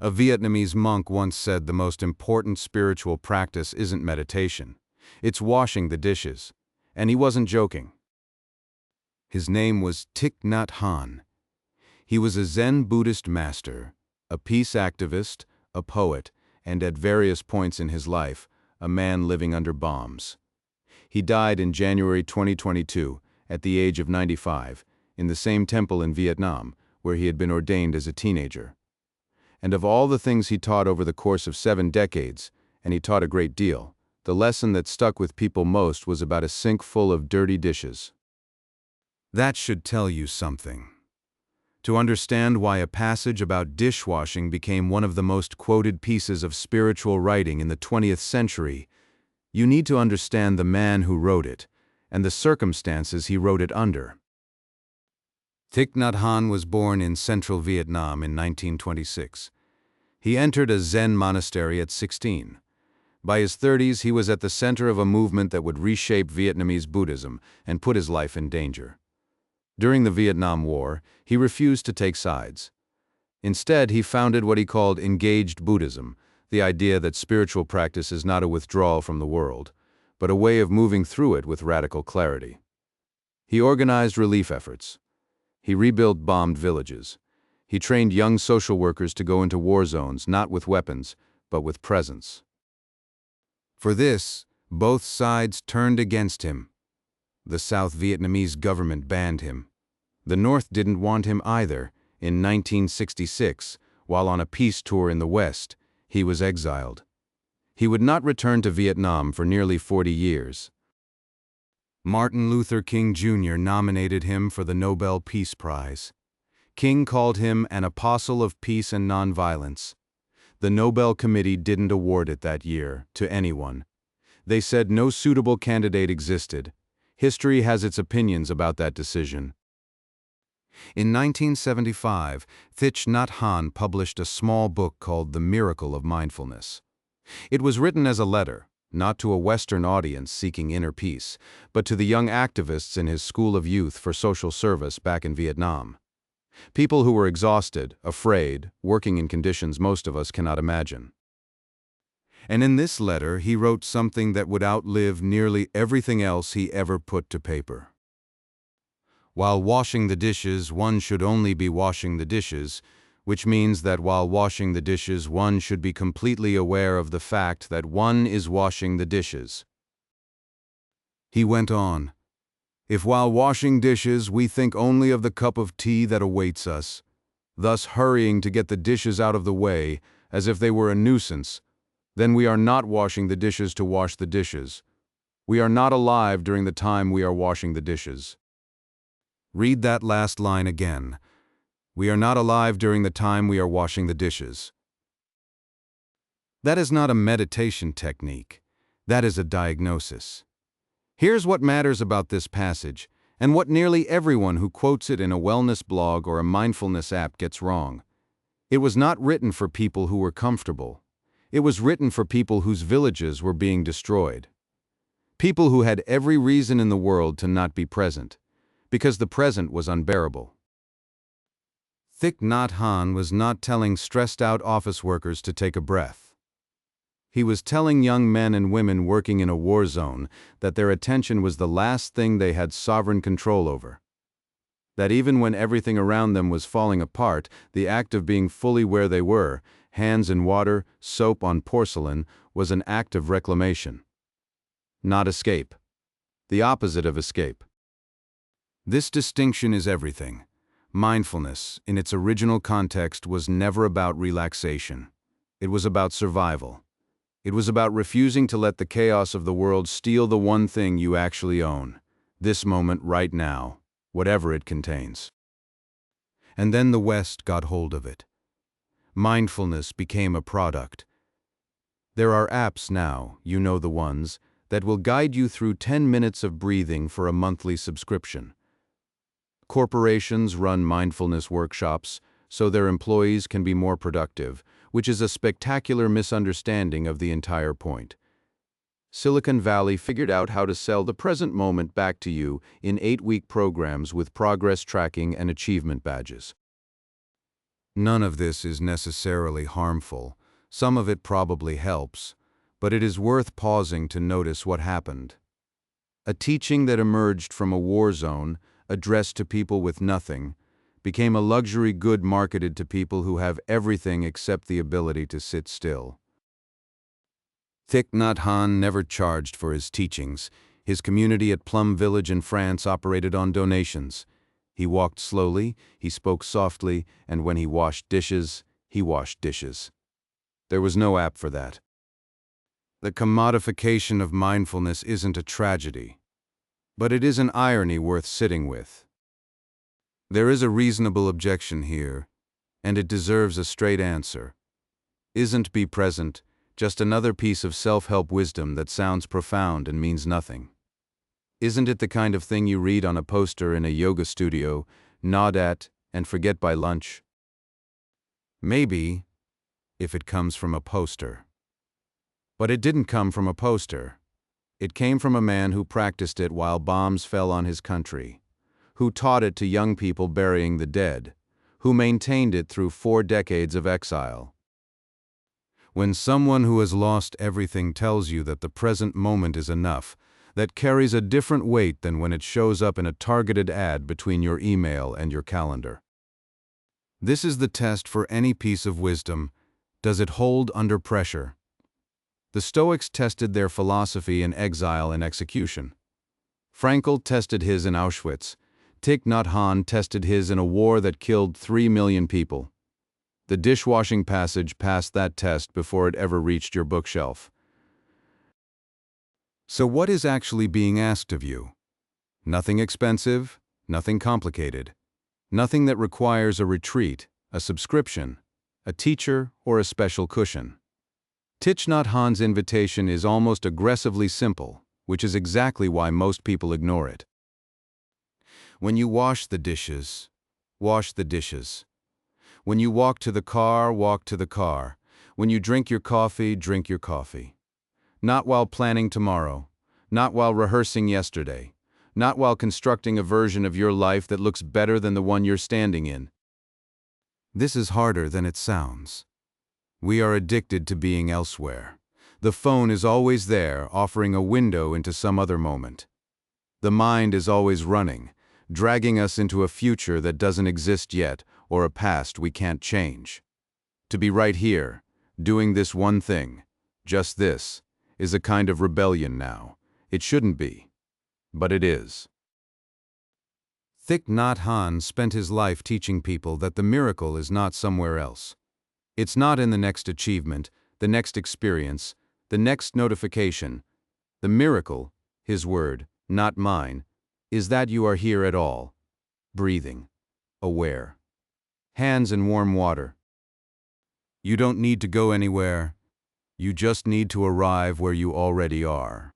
A Vietnamese monk once said the most important spiritual practice isn't meditation. It's washing the dishes. And he wasn't joking. His name was Thich Nhat Hanh. He was a Zen Buddhist master, a peace activist, a poet, and at various points in his life, a man living under bombs. He died in January 2022, at the age of 95, in the same temple in Vietnam, where he had been ordained as a teenager. And of all the things he taught over the course of 7 decades, and he taught a great deal, the lesson that stuck with people most was about a sink full of dirty dishes. That should tell you something. To understand why a passage about dishwashing became one of the most quoted pieces of spiritual writing in the 20th century, you need to understand the man who wrote it, and the circumstances he wrote it under. Thich Nhat Hanh was born in central Vietnam in 1926. He entered a Zen monastery at 16. By his 30s, he was at the center of a movement that would reshape Vietnamese Buddhism and put his life in danger. During the Vietnam War, he refused to take sides. Instead, he founded what he called engaged Buddhism, the idea that spiritual practice is not a withdrawal from the world, but a way of moving through it with radical clarity. He organized relief efforts. He rebuilt bombed villages. He trained young social workers to go into war zones not with weapons, but with presence. For this, both sides turned against him. The South Vietnamese government banned him. The North didn't want him either. In 1966, while on a peace tour in the West, he was exiled. He would not return to Vietnam for nearly 40 years. Martin Luther King Jr. nominated him for the Nobel Peace Prize. King called him an apostle of peace and nonviolence. The Nobel Committee didn't award it that year to anyone. They said no suitable candidate existed. History has its opinions about that decision. In 1975, Thich Nhat Hanh published a small book called The Miracle of Mindfulness. It was written as a letter, not to a Western audience seeking inner peace, but to the young activists in his School of Youth for Social Service back in Vietnam. People who were exhausted, afraid, working in conditions most of us cannot imagine. And in this letter, he wrote something that would outlive nearly everything else he ever put to paper. While washing the dishes, one should only be washing the dishes, which means that while washing the dishes, one should be completely aware of the fact that one is washing the dishes. He went on, "If while washing dishes we think only of the cup of tea that awaits us, thus hurrying to get the dishes out of the way as if they were a nuisance, then we are not washing the dishes to wash the dishes. We are not alive during the time we are washing the dishes." Read that last line again. We are not alive during the time we are washing the dishes. That is not a meditation technique. That is a diagnosis. Here's what matters about this passage, and what nearly everyone who quotes it in a wellness blog or a mindfulness app gets wrong. It was not written for people who were comfortable. It was written for people whose villages were being destroyed. People who had every reason in the world to not be present, because the present was unbearable. Thich Nhat Hanh was not telling stressed-out office workers to take a breath. He was telling young men and women working in a war zone that their attention was the last thing they had sovereign control over. That even when everything around them was falling apart, the act of being fully where they were, hands in water, soap on porcelain, was an act of reclamation. Not escape. The opposite of escape. This distinction is everything. Mindfulness, in its original context, was never about relaxation. It was about survival. It was about refusing to let the chaos of the world steal the one thing you actually own, this moment right now, whatever it contains. And then the West got hold of it. Mindfulness became a product. There are apps now, you know the ones, that will guide you through 10 minutes of breathing for a monthly subscription. Corporations run mindfulness workshops so their employees can be more productive, which is a spectacular misunderstanding of the entire point. Silicon Valley figured out how to sell the present moment back to you in 8-week programs with progress tracking and achievement badges. None of this is necessarily harmful. Some of it probably helps, but it is worth pausing to notice what happened. A teaching that emerged from a war zone, addressed to people with nothing, became a luxury good marketed to people who have everything except the ability to sit still. Thich Nhat Hanh never charged for his teachings. His community at Plum Village in France operated on donations. He walked slowly, he spoke softly, and when he washed dishes, he washed dishes. There was no app for that. The commodification of mindfulness isn't a tragedy, but it is an irony worth sitting with. There is a reasonable objection here, and it deserves a straight answer. Isn't be present just another piece of self-help wisdom that sounds profound and means nothing? Isn't it the kind of thing you read on a poster in a yoga studio, nod at, and forget by lunch? Maybe, if it comes from a poster. But it didn't come from a poster. It came from a man who practiced it while bombs fell on his country, who taught it to young people burying the dead, who maintained it through 4 decades of exile. When someone who has lost everything tells you that the present moment is enough, that carries a different weight than when it shows up in a targeted ad between your email and your calendar. This is the test for any piece of wisdom. Does it hold under pressure? The Stoics tested their philosophy in exile and execution. Frankl tested his in Auschwitz. Thich Nhat Hanh tested his in a war that killed 3 million people. The Dishwashing Passage passed that test before it ever reached your bookshelf. So what is actually being asked of you? Nothing expensive, nothing complicated, nothing that requires a retreat, a subscription, a teacher, or a special cushion. Thich Nhat Hanh's invitation is almost aggressively simple, which is exactly why most people ignore it. When you wash the dishes, wash the dishes. When you walk to the car, walk to the car. When you drink your coffee, drink your coffee. Not while planning tomorrow, not while rehearsing yesterday, not while constructing a version of your life that looks better than the one you're standing in. This is harder than it sounds. We are addicted to being elsewhere. The phone is always there, offering a window into some other moment. The mind is always running, dragging us into a future that doesn't exist yet, or a past we can't change. To be right here, doing this one thing, just this, is a kind of rebellion now. It shouldn't be, but it is. Thich Nhat Hanh spent his life teaching people that the miracle is not somewhere else. It's not in the next achievement, the next experience, the next notification. The miracle, his word, not mine, is that you are here at all, breathing, aware, hands in warm water. You don't need to go anywhere. You just need to arrive where you already are.